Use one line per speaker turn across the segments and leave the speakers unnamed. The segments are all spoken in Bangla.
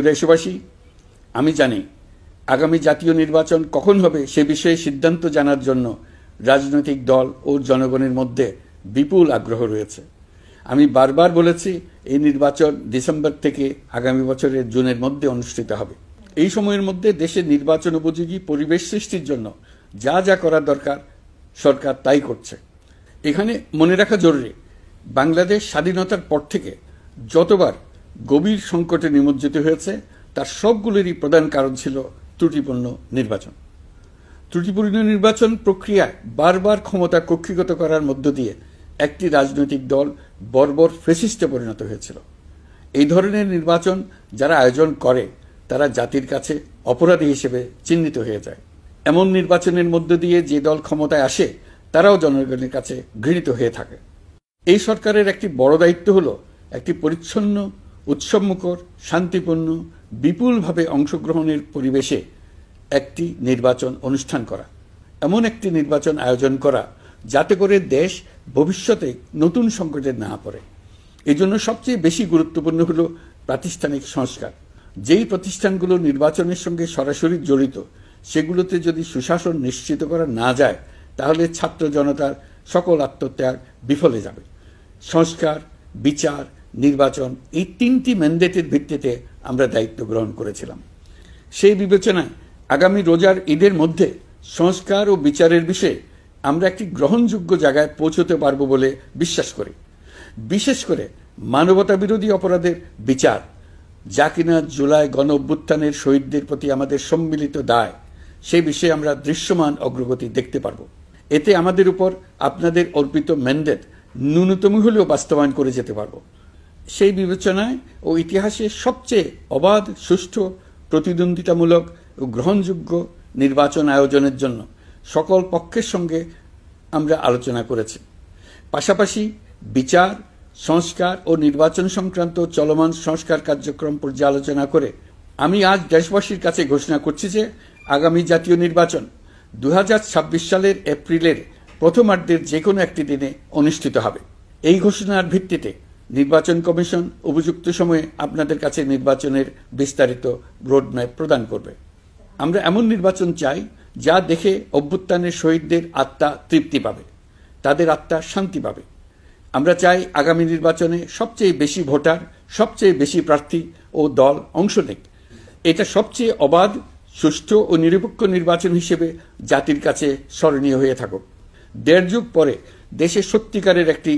দেশবাসী, আমি জানি আগামী জাতীয় নির্বাচন কখন হবে সে বিষয়ে সিদ্ধান্ত জানার জন্য রাজনৈতিক দল ও জনগণের মধ্যে বিপুল আগ্রহ রয়েছে। আমি বারবার বলেছি, এই নির্বাচন ডিসেম্বর থেকে আগামী বছরের জুনের মধ্যে অনুষ্ঠিত হবে। এই সময়ের মধ্যে দেশের নির্বাচন উপযোগী পরিবেশ সৃষ্টির জন্য যা যা করা দরকার সরকার তাই করছে। এখানে মনে রাখা জরুরি, বাংলাদেশ স্বাধীনতার পর থেকে যতবার গভীর সংকটে নিমজ্জিত হয়েছে তার সবগুলোরই প্রধান কারণ ছিল ত্রুটিপূর্ণ নির্বাচন। ত্রুটিপূর্ণ নির্বাচন প্রক্রিয়ায় বারবার ক্ষমতা কক্ষিগত করার মধ্য দিয়ে একটি রাজনৈতিক দল বর্বর ফ্যাসিস্টে পরিণত হয়েছিল। এই ধরনের নির্বাচন যারা আয়োজন করে তারা জাতির কাছে অপরাধী হিসেবে চিহ্নিত হয়ে যায়। এমন নির্বাচনের মধ্য দিয়ে যে দল ক্ষমতায় আসে তারাও জনগণের কাছে ঘৃণিত হয়ে থাকে। এই সরকারের একটি বড় দায়িত্ব হলো একটি পরিচ্ছন্ন, উৎসবমুখর, শান্তিপূর্ণ, বিপুলভাবে অংশগ্রহণের পরিবেশে একটি নির্বাচন অনুষ্ঠান করা, এমন একটি নির্বাচন আয়োজন করা যাতে করে দেশ ভবিষ্যতে নতুন সংকটে না পড়ে। এই জন্য সবচেয়ে বেশি গুরুত্বপূর্ণ হলো প্রাতিষ্ঠানিক সংস্কার। যেই প্রতিষ্ঠানগুলো নির্বাচনের সঙ্গে সরাসরি জড়িত সেগুলোতে যদি সুশাসন নিশ্চিত করা না যায় তাহলে ছাত্র জনতার সকল আত্মত্যাগ বিফলে যাবে। সংস্কার, বিচার, নির্বাচন এই তিনটি ম্যান্ডেটের ভিত্তিতে আমরা দায়িত্ব গ্রহণ করেছিলাম। সেই বিবেচনায় আগামী রোজার ঈদের মধ্যে সংস্কার ও বিচারের বিষয়ে আমরা একটি গ্রহণযোগ্য জায়গায় পৌঁছতে পারব বলে বিশ্বাস করি। বিশেষ করে মানবতা বিরোধী অপরাধের বিচার, যা কিনা জুলাই গণ অভ্যুত্থানের শহীদদের প্রতি আমাদের সম্মিলিত দায়, সেই বিষয়ে আমরা দৃশ্যমান অগ্রগতি দেখতে পারব। এতে আমাদের উপর আপনাদের অর্পিত ম্যান্ডেট ন্যূনতম হলেও বাস্তবায়ন করে যেতে পারব। সেই বিবেচনায় ও ইতিহাসে সবচেয়ে অবাধ, সুষ্ঠু, প্রতিদ্বন্দ্বিতামূলক ও গ্রহণযোগ্য নির্বাচন আয়োজনের জন্য সকল পক্ষের সঙ্গে আমরা আলোচনা করেছি। পাশাপাশি বিচার, সংস্কার ও নির্বাচন সংক্রান্ত চলমান সংস্কার কার্যক্রম পর্যালোচনা করে আমি আজ দেশবাসীর কাছে ঘোষণা করছি যে আগামী জাতীয় নির্বাচন 2026 সালের এপ্রিলের প্রথমার্ধের যে কোনো একটি দিনে অনুষ্ঠিত হবে। এই ঘোষণার ভিত্তিতে নির্বাচন কমিশন উপযুক্ত সময়ে আপনাদের কাছে নির্বাচনের বিস্তারিত রোডম্যাপ প্রদান করবে। আমরা এমন নির্বাচন চাই যা দেখে অভ্যুত্থানের শহীদদের আত্মা তৃপ্তি পাবে, তাদের আত্মা শান্তি পাবে। আমরা চাই আগামী নির্বাচনে সবচেয়ে বেশি ভোটার, সবচেয়ে বেশি প্রার্থী ও দল অংশ নেক। এটা সবচেয়ে অবাধ, সুষ্ঠু ও নিরপেক্ষ নির্বাচন হিসেবে জাতির কাছে স্মরণীয় হয়ে থাকুক। 1.5 যুগ পরে দেশে সত্যিকারের একটি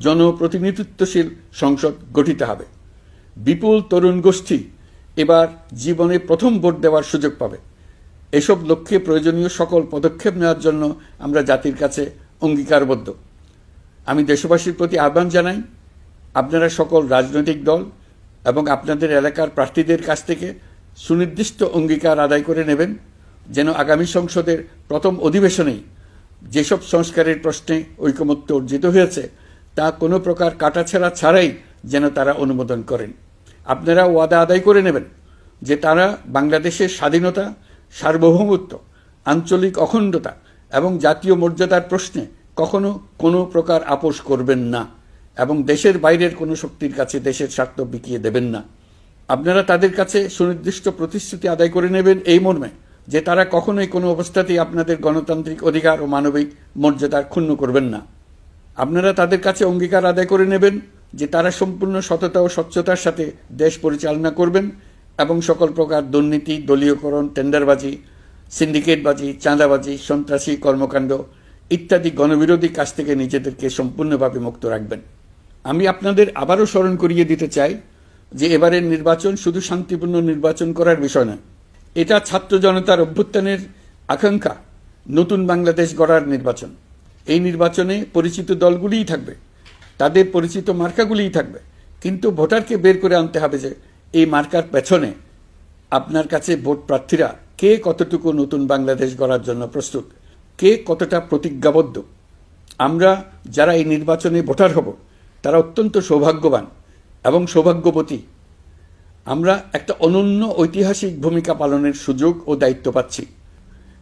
জনপ্রতিনিধিত্বশীল সংসদ গঠিত হবে। বিপুল তরুণ গোষ্ঠী এবার জীবনে প্রথম ভোট দেওয়ার সুযোগ পাবে। এসব লক্ষ্যে প্রয়োজনীয় সকল পদক্ষেপ নেওয়ার জন্য আমরা জাতির কাছে অঙ্গীকারবদ্ধ। আমি দেশবাসীর প্রতি আহ্বান জানাই, আপনারা সকল রাজনৈতিক দল এবং আপনাদের এলাকার প্রার্থীদের কাছ থেকে সুনির্দিষ্ট অঙ্গীকার আদায় করে নেবেন যেন আগামী সংসদের প্রথম অধিবেশনেই যেসব সংস্কারের প্রশ্নে ঐকমত্য অর্জিত হয়েছে তা কোনো প্রকার কাটাছেঁড়া ছাড়াই যেন তারা অনুমোদন করেন। আপনারা ওয়াদা আদায় করে নেবেন যে তারা বাংলাদেশের স্বাধীনতা, সার্বভৌমত্ব, আঞ্চলিক অখণ্ডতা এবং জাতীয় মর্যাদার প্রশ্নে কখনো কোনো প্রকার আপোষ করবেন না এবং দেশের বাইরের কোনো শক্তির কাছে দেশের স্বার্থ বিকিয়ে দেবেন না। আপনারা তাদের কাছে সুনির্দিষ্ট প্রতিশ্রুতি আদায় করে নেবেন এই মর্মে যে তারা কখনোই কোনো অবস্থাতেই আপনাদের গণতান্ত্রিক অধিকার ও মানবিক মর্যাদার ক্ষুণ্ণ করবেন না। আপনারা তাদের কাছে অঙ্গীকার আদায় করে নেবেন যে তারা সম্পূর্ণ সততা ও স্বচ্ছতার সাথে দেশ পরিচালনা করবেন এবং সকল প্রকার দুর্নীতি, দলীয়করণ, টেন্ডারবাজি, সিন্ডিকেটবাজি, চাঁদাবাজি, সন্ত্রাসী কর্মকাণ্ড ইত্যাদি গণবিরোধী কাজ থেকে নিজেদেরকে সম্পূর্ণভাবে মুক্ত রাখবেন। আমি আপনাদের আবারও স্মরণ করিয়ে দিতে চাই যে এবারের নির্বাচন শুধু শান্তিপূর্ণ নির্বাচন করার বিষয় নয়, এটা ছাত্র জনতার অভ্যুত্থানের আকাঙ্ক্ষা নতুন বাংলাদেশ গড়ার নির্বাচন। এই নির্বাচনে পরিচিত দলগুলিই থাকবে, তাদের পরিচিত মার্কাগুলিই থাকবে, কিন্তু ভোটারকে বের করে আনতে হবে যে এই মার্কার পেছনে আপনার কাছে ভোট প্রার্থীরা কে কতটুকু নতুন বাংলাদেশ গড়ার জন্য প্রস্তুত, কে কতটা প্রতিজ্ঞাবদ্ধ। আমরা যারা এই নির্বাচনে ভোটার হব তারা অত্যন্ত সৌভাগ্যবান এবং সৌভাগ্যবতী। আমরা একটা অনন্য ঐতিহাসিক ভূমিকা পালনের সুযোগ ও দায়িত্ব পাচ্ছি।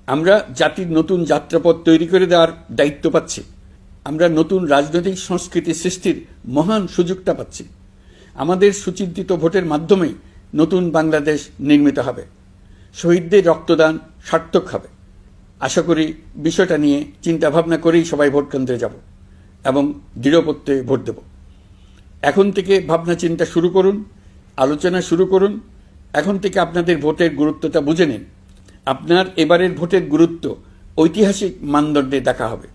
আমরা জাতির নতুন যাত্রাপথ তৈরি করে দেওয়ার দায়িত্ব পাচ্ছি। আমরা নতুন রাজনৈতিক সংস্কৃতি সৃষ্টির মহান সুযোগটা পাচ্ছি। আমাদের সুচিন্তিত ভোটের মাধ্যমে নতুন বাংলাদেশ নির্মিত হবে। শহীদদের রক্তদান সার্থক হবে। আশা করি বিষয়টা নিয়ে চিন্তা ভাবনা করেই সবাই ভোট কেন্দ্রে যাব এবং দৃঢ়প্রত্যয়ে ভোট দেব। এখন থেকে ভাবনা চিন্তা শুরু করুন, আলোচনা শুরু করুন। এখন থেকে আপনাদের ভোটের গুরুত্বটা বুঝে নিন। আপনার এবারের ভোটের গুরুত্ব ঐতিহাসিক মানদণ্ডে দেখা হবে।